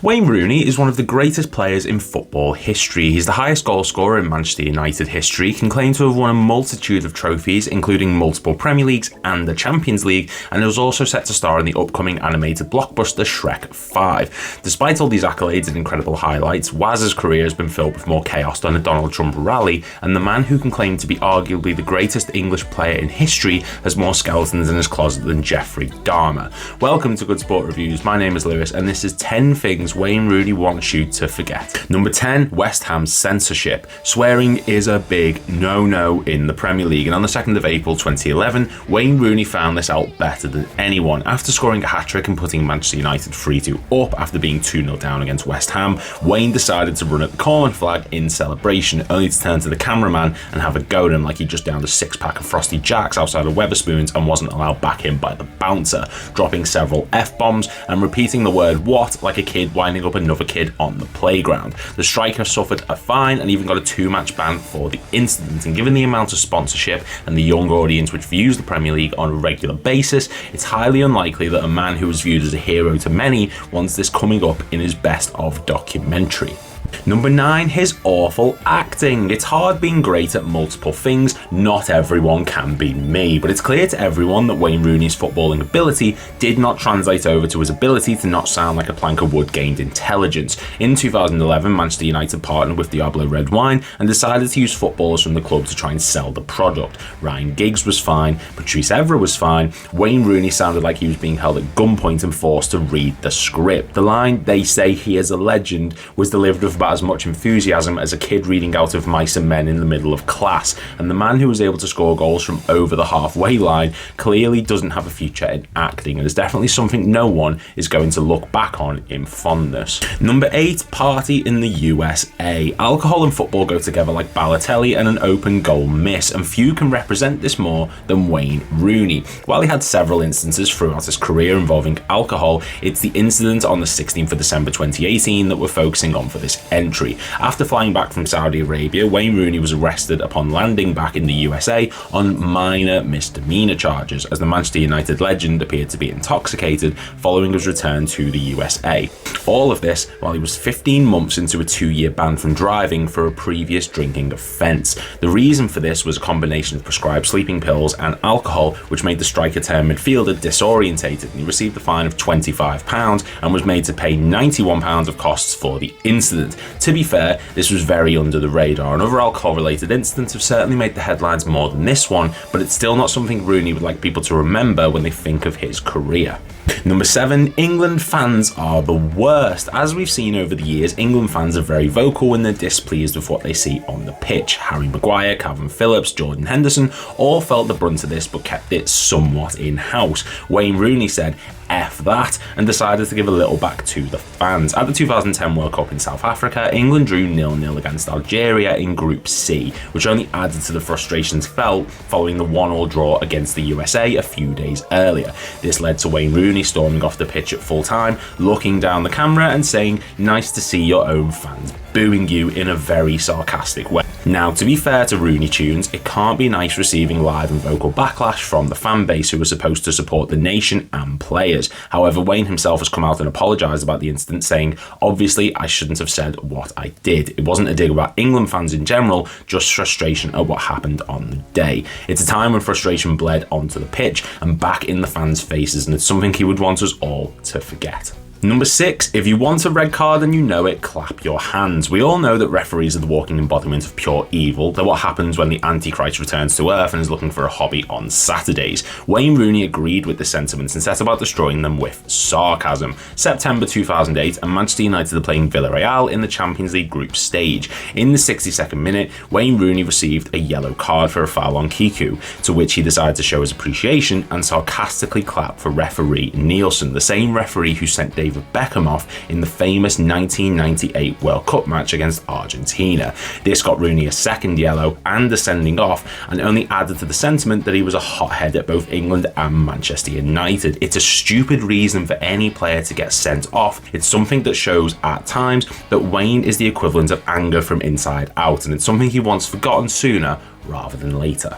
Wayne Rooney is one of the greatest players in football history. He's the highest goal scorer in Manchester United history, can claim to have won a multitude of trophies, including multiple Premier Leagues and the Champions League, and is also set to star in the upcoming animated blockbuster Shrek 5. Despite all these accolades and incredible highlights, Waz's career has been filled with more chaos than a Donald Trump rally, and the man who can claim to be arguably the greatest English player in history has more skeletons in his closet than Jeffrey Dahmer. Welcome to Good Sport Reviews. My name is Lewis, and this is 10 things Wayne Rooney wants you to forget. Number 10, West Ham's censorship. Swearing is a big no-no in the Premier League, and on the 2nd of April 2011, Wayne Rooney found this out better than anyone. After scoring a hat-trick and putting Manchester United 3-2 up after being 2-0 down against West Ham, Wayne decided to run at the corner flag in celebration, only to turn to the cameraman and have a go at him like he just downed a six-pack of Frosty Jacks outside of Wetherspoons and wasn't allowed back in by the bouncer, dropping several F-bombs and repeating the word "what" like a kid winding up another kid on the playground. The striker suffered a fine and even got a 2-match ban for the incident, and given the amount of sponsorship and the young audience which views the Premier League on a regular basis, it's highly unlikely that a man who was viewed as a hero to many wants this coming up in his best of documentary. Number 9, his awful acting. It's hard being great at multiple things. Not everyone can be me, but it's clear to everyone that Wayne Rooney's footballing ability did not translate over to his ability to not sound like a plank of wood gained intelligence. In 2011, Manchester United partnered with Diablo Red Wine and decided to use footballers from the club to try and sell the product. Ryan Giggs was fine, Patrice Evra was fine. Wayne Rooney sounded like he was being held at gunpoint and forced to read the script. The line, "They say he is a legend," was delivered with about as much enthusiasm as a kid reading out of Mice and Men in the middle of class, and the man who was able to score goals from over the halfway line clearly doesn't have a future in acting, and is definitely something no one is going to look back on in fondness. Number 8, party in the USA. Alcohol and football go together like Balotelli and an open goal miss, and few can represent this more than Wayne Rooney. While he had several instances throughout his career involving alcohol, it's the incident on the 16th of December 2018 that we're focusing on for this entry. After flying back from Saudi Arabia, Wayne Rooney was arrested upon landing back in the USA on minor misdemeanor charges, as the Manchester United legend appeared to be intoxicated following his return to the USA. All of this while he was 15 months into a 2-year ban from driving for a previous drinking offence. The reason for this was a combination of prescribed sleeping pills and alcohol, which made the striker-turned midfielder disorientated, and he received a fine of £25 and was made to pay £91 of costs for the incident. To be fair, this was very under the radar, and other alcohol-related incidents have certainly made the headlines more than this one, but it's still not something Rooney would like people to remember when they think of his career. Number 7, England fans are the worst. As we've seen over the years, England fans are very vocal when they're displeased with what they see on the pitch. Harry Maguire, Calvin Phillips, Jordan Henderson all felt the brunt of this but kept it somewhat in-house. Wayne Rooney said, "F that," and decided to give a little back to the fans. At the 2010 World Cup in South Africa, England drew 0-0 against Algeria in Group C, which only added to the frustrations felt following the 1-1 draw against the USA a few days earlier. This led to Wayne Rooney storming off the pitch at full time, looking down the camera and saying, "Nice to see your own fans booing you," in a very sarcastic way. Now, to be fair to Rooney Tunes, it can't be nice receiving live and vocal backlash from the fan base who are supposed to support the nation and players. However, Wayne himself has come out and apologised about the incident, saying, "Obviously, I shouldn't have said what I did. It wasn't a dig about England fans in general, just frustration at what happened on the day. It's a time when frustration bled onto the pitch and back in the fans' faces, and it's something he would want us all to forget." Number 6, if you want a red card and you know it, clap your hands. We all know that referees are the walking embodiment of pure evil. They're what happens when the Antichrist returns to Earth and is looking for a hobby on Saturdays. Wayne Rooney agreed with the sentiments and set about destroying them with sarcasm. September 2008, and Manchester United are playing Villarreal in the Champions League group stage. In the 62nd minute, Wayne Rooney received a yellow card for a foul on Kiku, to which he decided to show his appreciation and sarcastically clap for referee Nielsen, the same referee who sent David Beckham off in the famous 1998 World Cup match against Argentina. This got Rooney a second yellow and a sending off, and only added to the sentiment that he was a hothead at both England and Manchester United. It's a stupid reason for any player to get sent off. It's something that shows at times that Wayne is the equivalent of anger from inside out, and it's something he wants forgotten sooner rather than later.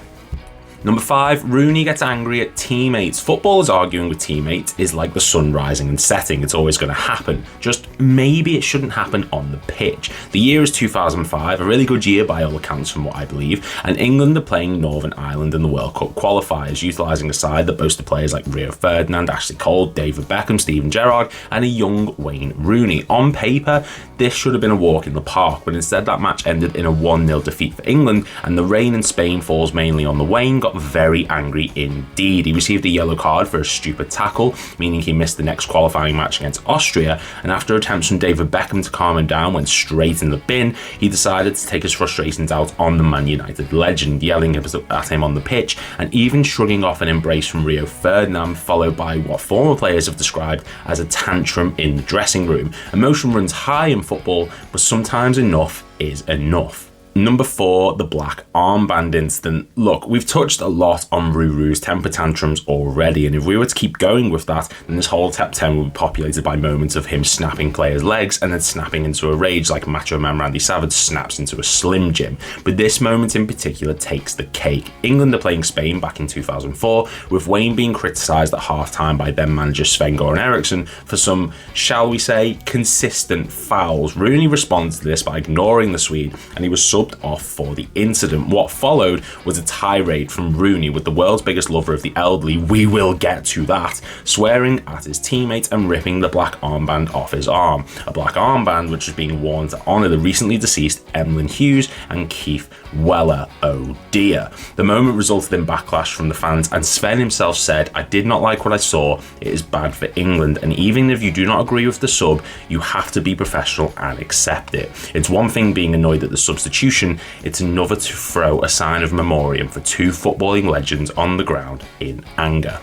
Number 5, Rooney gets angry at teammates. Footballers arguing with teammates is like the sun rising and setting. It's always going to happen. Just maybe it shouldn't happen on the pitch. The year is 2005, a really good year by all accounts from what I believe, and England are playing Northern Ireland in the World Cup qualifiers, utilising a side that boasted players like Rio Ferdinand, Ashley Cole, David Beckham, Steven Gerrard and a young Wayne Rooney. On paper, this should have been a walk in the park, but instead that match ended in a 1-0 defeat for England, and the rain in Spain falls mainly on the Wayne got very angry indeed. He received a yellow card for a stupid tackle, meaning he missed the next qualifying match against Austria, and after attempts from David Beckham to calm him down went straight in the bin, he decided to take his frustrations out on the Man United legend, yelling at him on the pitch and even shrugging off an embrace from Rio Ferdinand, followed by what former players have described as a tantrum in the dressing room. Emotion runs high in football, but sometimes enough is enough. Number 4, the black armband incident. Look, we've touched a lot on Ruru's temper tantrums already, and if we were to keep going with that, then this whole top 10 would be populated by moments of him snapping players' legs and then snapping into a rage like Macho Man Randy Savage snaps into a Slim Jim. But this moment in particular takes the cake. England are playing Spain back in 2004, with Wayne being criticised at half-time by then manager Sven-Göran Eriksson for some, shall we say, consistent fouls. Rooney responds to this by ignoring the Swede, and he was subbed off for the incident. What followed was a tirade from Rooney, with the world's biggest lover of the elderly, we will get to that, swearing at his teammates and ripping the black armband off his arm. A black armband which was being worn to honour the recently deceased Emlyn Hughes and Keith Weller. Oh dear. The moment resulted in backlash from the fans, and Sven himself said, I did not like what I saw, it is bad for England, and even if you do not agree with the sub, you have to be professional and accept it. It's one thing being annoyed at the substitution, it's another to throw a sign of memoriam for 2 footballing legends on the ground in anger.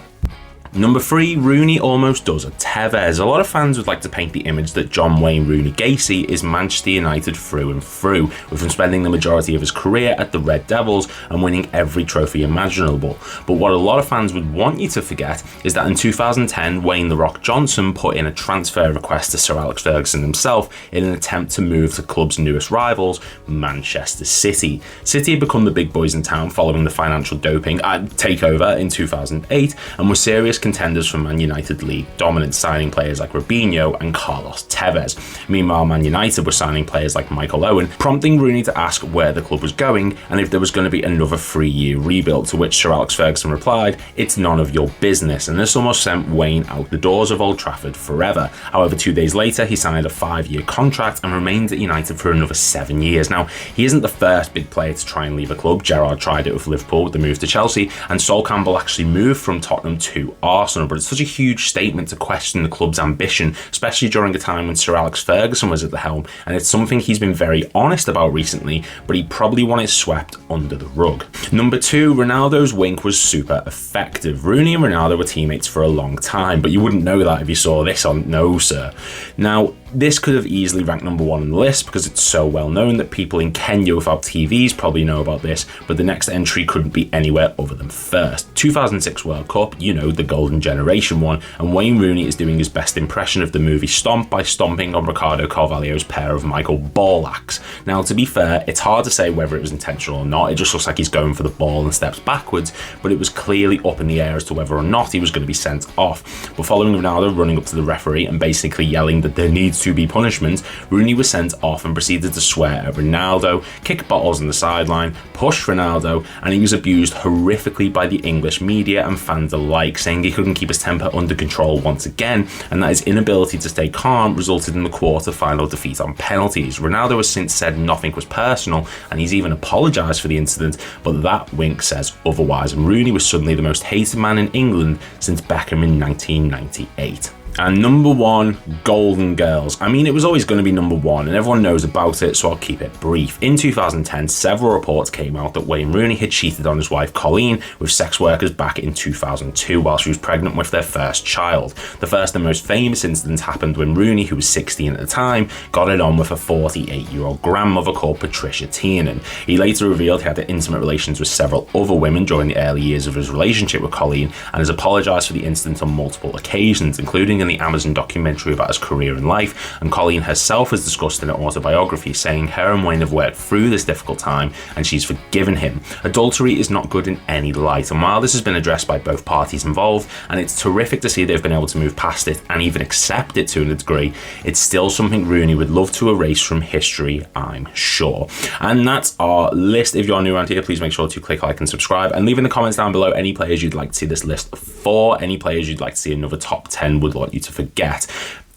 Number 3, Rooney almost does a Tevez. A lot of fans would like to paint the image that John Wayne Rooney Gacy is Manchester United through and through, with him spending the majority of his career at the Red Devils and winning every trophy imaginable. But what a lot of fans would want you to forget is that in 2010, Wayne "The Rock" Johnson put in a transfer request to Sir Alex Ferguson himself in an attempt to move the club's newest rivals, Manchester City. City had become the big boys in town following the financial doping takeover in 2008 and were serious contenders for Man United league dominance, signing players like Robinho and Carlos Tevez. Meanwhile, Man United were signing players like Michael Owen, prompting Rooney to ask where the club was going and if there was going to be another 3-year rebuild, to which Sir Alex Ferguson replied, it's none of your business, and this almost sent Wayne out the doors of Old Trafford forever. However, 2 days later, he signed a 5-year contract and remained at United for another 7 years. Now, he isn't the first big player to try and leave a club. Gerrard tried it with Liverpool with the move to Chelsea, and Sol Campbell actually moved from Tottenham to Arsenal, but it's such a huge statement to question the club's ambition, especially during a time when Sir Alex Ferguson was at the helm, and it's something he's been very honest about recently, but he probably wanted swept under the rug. Number 2, Ronaldo's wink was super effective. Rooney and Ronaldo were teammates for a long time, but you wouldn't know that if you saw this on No Sir. Now, this could have easily ranked number 1 on the list because it's so well known that people in Kenya without TVs probably know about this, but the next entry couldn't be anywhere other than first. 2006 World Cup, you know, the Golden Generation one, and Wayne Rooney is doing his best impression of the movie Stomp by stomping on Ricardo Carvalho's pair of Michael Ballacs. Now, to be fair, it's hard to say whether it was intentional or not. It just looks like he's going for the ball and steps backwards, but it was clearly up in the air as to whether or not he was going to be sent off. But following Ronaldo running up to the referee and basically yelling that there needs to be punishment, Rooney was sent off and proceeded to swear at Ronaldo, kick bottles on the sideline, push Ronaldo, and he was abused horrifically by the English media and fans alike, saying he couldn't keep his temper under control once again, and that his inability to stay calm resulted in the quarter-final defeat on penalties. Ronaldo has since said nothing was personal, and he's even apologised for the incident, but that wink says otherwise, and Rooney was suddenly the most hated man in England since Beckham in 1998. And number 1, Golden Girls. I mean, it was always going to be number 1 and everyone knows about it, so I'll keep it brief. In 2010, several reports came out that Wayne Rooney had cheated on his wife Coleen with sex workers back in 2002 while she was pregnant with their first child. The first and most famous incident happened when Rooney, who was 16 at the time, got it on with a 48-year-old grandmother called Patricia Tiernan. He later revealed he had intimate relations with several other women during the early years of his relationship with Coleen and has apologised for the incident on multiple occasions, including in the Amazon documentary about his career and life, and Coleen herself has discussed in her autobiography, saying her and Wayne have worked through this difficult time and she's forgiven him. Adultery is not good in any light, and while this has been addressed by both parties involved, and it's terrific to see they've been able to move past it and even accept it to a degree, it's still something Rooney would love to erase from history, I'm sure. And that's our list. If you're new around here, please make sure to click like and subscribe, and leave in the comments down below any players you'd like to see this list for, any players you'd like to see another top 10 would want you to forget.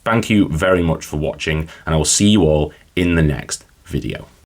Thank you very much for watching, and I will see you all in the next video.